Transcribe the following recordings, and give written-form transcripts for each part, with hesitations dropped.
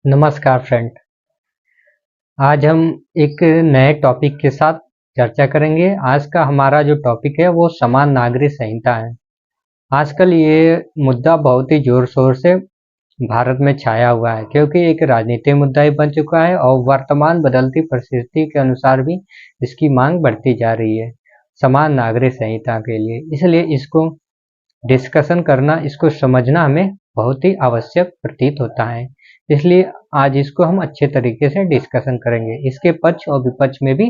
नमस्कार फ्रेंड। आज हम एक नए टॉपिक के साथ चर्चा करेंगे। आज का हमारा जो टॉपिक है वो समान नागरिक संहिता है। आजकल ये मुद्दा बहुत ही जोर शोर से भारत में छाया हुआ है, क्योंकि एक राजनीतिक मुद्दा ही बन चुका है और वर्तमान बदलती परिस्थिति के अनुसार भी इसकी मांग बढ़ती जा रही है समान नागरिक संहिता के लिए। इसलिए इसको डिस्कशन करना, इसको समझना हमें बहुत ही आवश्यक प्रतीत होता है। इसलिए आज इसको हम अच्छे तरीके से डिस्कशन करेंगे। इसके पक्ष और विपक्ष में भी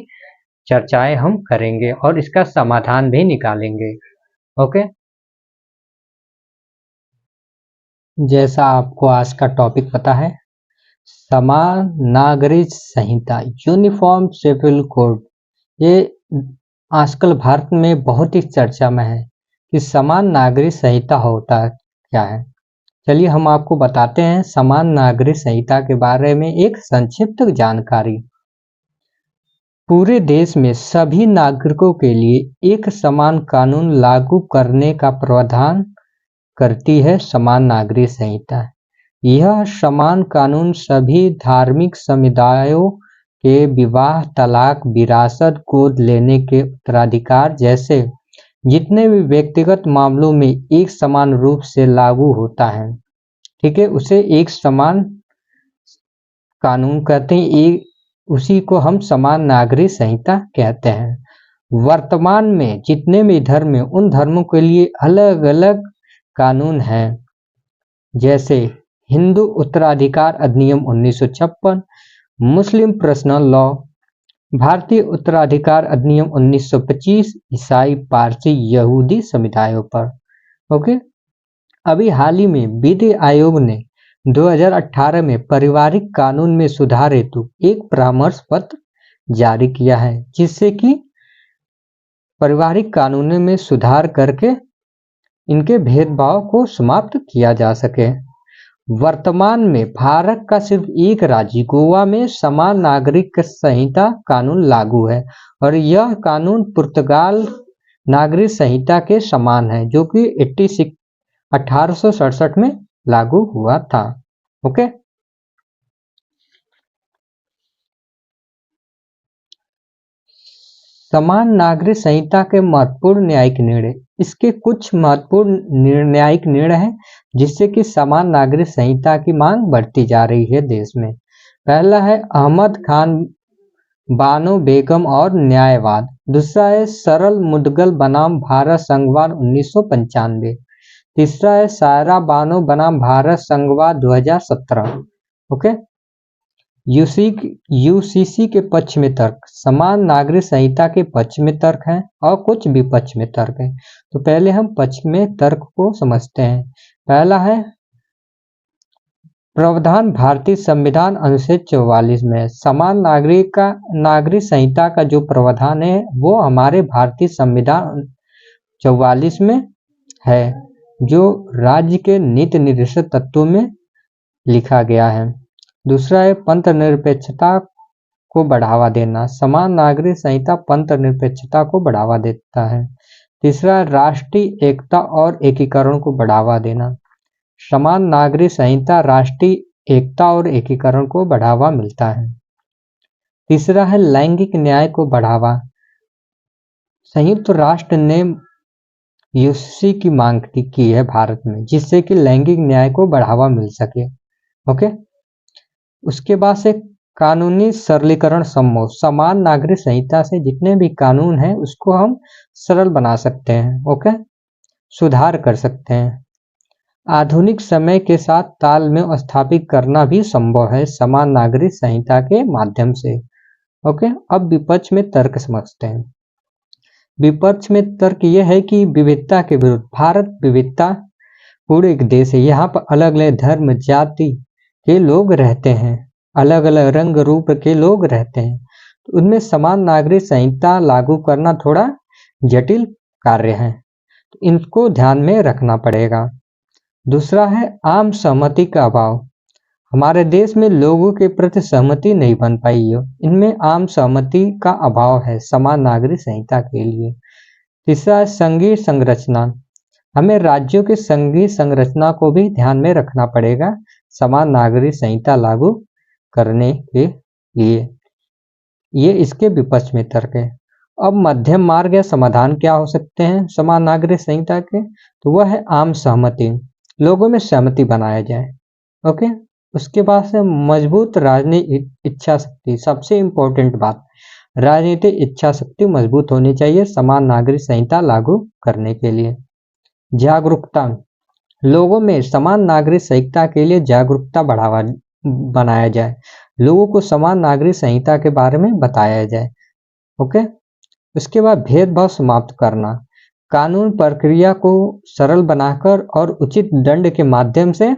चर्चाएं हम करेंगे और इसका समाधान भी निकालेंगे। ओके, जैसा आपको आज का टॉपिक पता है, समान नागरिक संहिता यूनिफॉर्म सिविल कोड, ये आजकल भारत में बहुत ही चर्चा में है कि समान नागरिक संहिता होता क्या है। चलिए हम आपको बताते हैं समान नागरिक संहिता के बारे में एक संक्षिप्त जानकारी। पूरे देश में सभी नागरिकों के लिए एक समान कानून लागू करने का प्रावधान करती है समान नागरिक संहिता। यह समान कानून सभी धार्मिक समुदायों के विवाह, तलाक, विरासत, गोद लेने के उत्तराधिकार जैसे जितने भी व्यक्तिगत मामलों में एक समान रूप से लागू होता है। ठीक है, उसे एक समान कानून कहते हैं, एक उसी को हम समान नागरिक संहिता कहते हैं। वर्तमान में जितने भी धर्म हैं उन धर्मों के लिए अलग अलग कानून हैं, जैसे हिंदू उत्तराधिकार अधिनियम 1956, मुस्लिम पर्सनल लॉ, भारतीय उत्तराधिकार अधिनियम 1925, ईसाई, पारसी, यहूदी समुदायों पर। ओके, अभी हाल ही में विधि आयोग ने 2018 में पारिवारिक कानून में सुधार हेतु एक परामर्श पत्र जारी किया है, जिससे कि पारिवारिक कानूनों में सुधार करके इनके भेदभाव को समाप्त किया जा सके। वर्तमान में भारत का सिर्फ एक राज्य गोवा में समान नागरिक संहिता कानून लागू है और यह कानून पुर्तगाल नागरिक संहिता के समान है, जो कि 1867 में लागू हुआ था। ओके, समान नागरिक संहिता के महत्वपूर्ण न्यायिक निर्णय। इसके कुछ महत्वपूर्ण न्यायिक निर्णय हैं जिससे कि समान नागरिक संहिता की मांग बढ़ती जा रही है देश में। पहला है अहमद खान बानो बेगम और न्यायवाद। दूसरा है सरल मुदगल बनाम भारत संघवाद 1995। तीसरा है सायरा बानो बनाम भारत संघवाद 2017। ओके, यूसीसी के पक्ष में तर्क। समान नागरिक संहिता के पक्ष में तर्क हैं और कुछ विपक्ष में तर्क हैं। तो पहले हम पक्ष में तर्क को समझते हैं। पहला है प्रावधान भारतीय संविधान अनुच्छेद 44 में। समान नागरिक संहिता का जो प्रावधान है वो हमारे भारतीय संविधान 44 में है, जो राज्य के नीति निर्देशक तत्वों में लिखा गया है। दूसरा है पंथ निरपेक्षता को बढ़ावा देना। समान नागरिक संहिता पंथ निरपेक्षता को बढ़ावा देता है। तीसरा है राष्ट्रीय एकता और एकीकरण को बढ़ावा देना। समान नागरिक संहिता राष्ट्रीय एकता और एकीकरण को बढ़ावा मिलता है। तीसरा है लैंगिक न्याय को बढ़ावा। संयुक्त राष्ट्र ने यूसीसी की मांग की है भारत में, जिससे कि लैंगिक न्याय को बढ़ावा मिल सके। ओके, उसके बाद से कानूनी सरलीकरण संभव। समान नागरिक संहिता से जितने भी कानून हैं उसको हम सरल बना सकते हैं। ओके, सुधार कर सकते हैं। आधुनिक समय के साथ तालमेल स्थापित करना भी संभव है समान नागरिक संहिता के माध्यम से। ओके, अब विपक्ष में तर्क समझते हैं। विपक्ष में तर्क यह है कि विविधता के विरुद्ध। भारत विविधता पूर्ण एक देश है, यहाँ पर अलग अलग धर्म जाति के लोग रहते हैं, अलग अलग रंग रूप के लोग रहते हैं, तो उनमें समान नागरिक संहिता लागू करना थोड़ा जटिल कार्य है, तो इनको ध्यान में रखना पड़ेगा। दूसरा है आम सहमति का अभाव। हमारे देश में लोगों के प्रति सहमति नहीं बन पाई है, इनमें आम सहमति का अभाव है समान नागरिक संहिता के लिए। तीसरा है संघीय संरचना। हमें राज्यों की संघीय संरचना को भी ध्यान में रखना पड़ेगा समान नागरिक संहिता लागू करने के लिए। ये इसके विपक्ष में तर्क है। अब मध्यम मार्ग या समाधान क्या हो सकते हैं समान नागरिक संहिता के? तो वह है आम सहमति, लोगों में सहमति बनाया जाए। ओके, उसके बाद से मजबूत राजनीतिक इच्छा शक्ति, सबसे इम्पोर्टेंट बात, राजनीतिक इच्छा शक्ति मजबूत होनी चाहिए समान नागरिक संहिता लागू करने के लिए। जागरूकता, लोगों में समान नागरिक संहिता के लिए जागरूकता बढ़ावा बनाया जाए, लोगों को समान नागरिक संहिता के बारे में बताया जाए। ओके, उसके बाद भेदभाव समाप्त करना, कानून प्रक्रिया को सरल बनाकर और उचित दंड के माध्यम से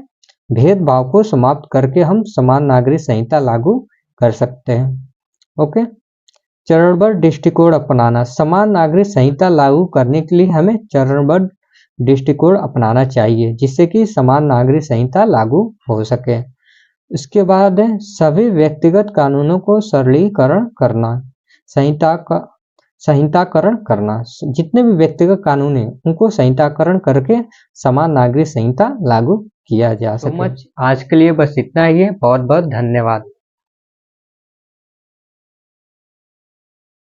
भेदभाव को समाप्त करके हम समान नागरिक संहिता लागू कर सकते हैं। ओके, चरणबद्ध दृष्टिकोण अपनाना, समान नागरिक संहिता लागू करने के लिए हमें चरणबद्ध दृष्टिकोण अपनाना चाहिए जिससे कि समान नागरिक संहिता लागू हो सके। इसके बाद है सभी व्यक्तिगत कानूनों को सरलीकरण करना, संहिताकरण करना, जितने भी व्यक्तिगत कानून हैं उनको संहिताकरण करके समान नागरिक संहिता लागू किया जा सके। आज के लिए बस इतना ही है, बहुत बहुत धन्यवाद।